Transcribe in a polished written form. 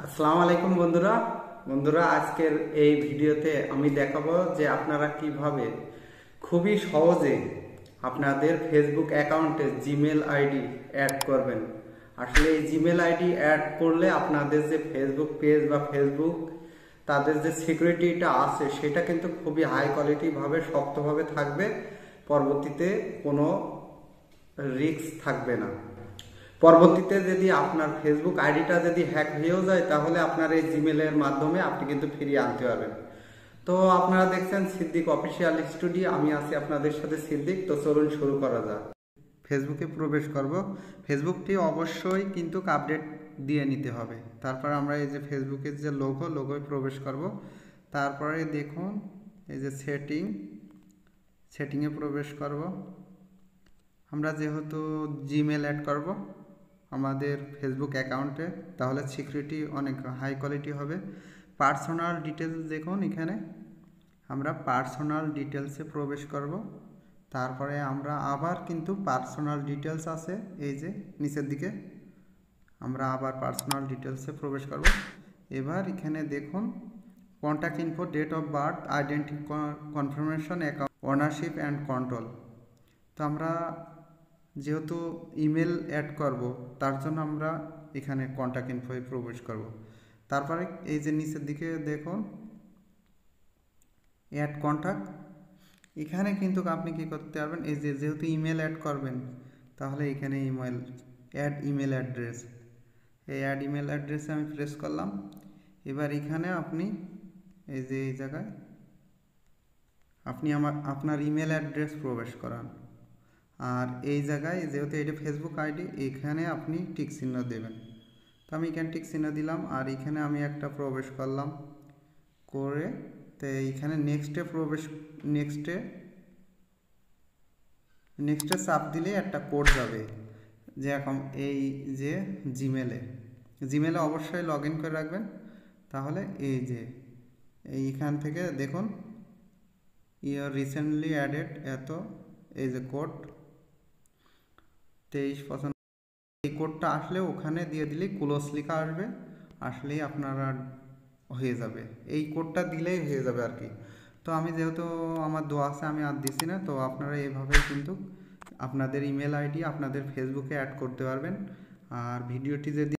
আসসালামু আলাইকুম বন্ধুরা। আজকের এই ভিডিওতে আমি দেখাবো যে আপনারা কিভাবে খুবই সহজে আপনাদের ফেসবুক অ্যাকাউন্টে জিমেল আইডি অ্যাড করবেন। আসলে এই জিমেল আইডি অ্যাড করলে আপনাদের যে ফেসবুক পেজ বা ফেসবুক তাদের যে সিকিউরিটিটা আছে সেটা কিন্তু খুবই হাই কোয়ালিটি ভাবে শক্তভাবে থাকবে। পরবর্তীতে কোনো রিস্ক থাকবে না। পরবর্তীতে যদি আপনার ফেসবুক আইডিটা যদি হ্যাক হয়েও যায় তাহলে আপনার এই জিমেলের মাধ্যমে আপনি কিন্তু ফিরিয়ে আনতে পারবেন। তো আপনারা দেখছেন সিদ্দিক অফিসিয়াল স্টুডিও, আমি আছি আপনাদের সাথে সিদ্দিক। তো চলুন শুরু করা যাক। ফেসবুকে প্রবেশ করব। ফেসবুকটি অবশ্যই কিন্তু আপডেট দিয়ে নিতে হবে। তারপর আমরা এই যে ফেসবুকের যে লোগোয় প্রবেশ করব। তারপরে দেখুন এই যে সেটিংয়ে প্রবেশ করব। আমরা যেহেতু জিমেল অ্যাড করব আমাদের ফেসবুক অ্যাকাউন্টে, তাহলে সিকিউরিটি অনেক হাই কোয়ালিটি হবে। পার্সোনাল ডিটেলস দেখুন, এখানে আমরা পার্সোনাল ডিটেলসে প্রবেশ করব। তারপরে আমরা আবার কিন্তু পার্সোনাল ডিটেলস আছে এই যে নিচের দিকে, আমরা আবার পার্সোনাল ডিটেলসে প্রবেশ করব। এবার এখানে দেখুন contact info, date of birth, identity confirmation, account ownership and control. তো আমরা যেহেতু ইমেল অ্যাড করব তার জন্য আমরা এখানে কন্ট্যাক্ট ইনফোয় প্রবেশ করব। তারপরে এই যে নিচের দিকে দেখুন অ্যাড কন্ট্যাক্ট, এখানে কিন্তু আপনি কি করতে পারবেন, এই যে যেহেতু ইমেল অ্যাড করবেন তাহলে এখানে অ্যাড ইমেল অ্যাড্রেস, এই অ্যাড ইমেল অ্যাড্রেসে আমি প্রেস করলাম। এবার এখানে আপনি এই যে এই জায়গায় আপনি আপনার ইমেল অ্যাড্রেস প্রবেশ করান। আর এই জায়গায় যেহেতু এটা ফেসবুক আইডি, এখানে আপনি টিক চিহ্ন দেবেন। তো আমি এখানে টিক চিহ্ন দিলাম আর এখানে আমি একটা প্রবেশ করলাম করে, তো এইখানে নেক্সটে চাপ দিলে একটা কোড যাবে, যে এখন এই যে জিমেলে অবশ্যই লগ ইন করে রাখবেন। তাহলে এই যে এইখান থেকে দেখুন ইউর রিসেন্টলি অ্যাডেড এই যে কোড 2355, এই কোডটা আসলে ওখানে দিয়ে দিলেই ক্লোজ লেখা আসলেই আপনারা হয়ে যাবে, এই কোডটা দিলেই হয়ে যাবে আর কি। তো আমি যেহেতু আমার দোয়া আছে আমি আর দিছি না, তো আপনারা এইভাবেই কিন্তু আপনাদের ইমেল আইডি আপনাদের ফেসবুকে অ্যাড করতে পারবেন। আর ভিডিওটি যদি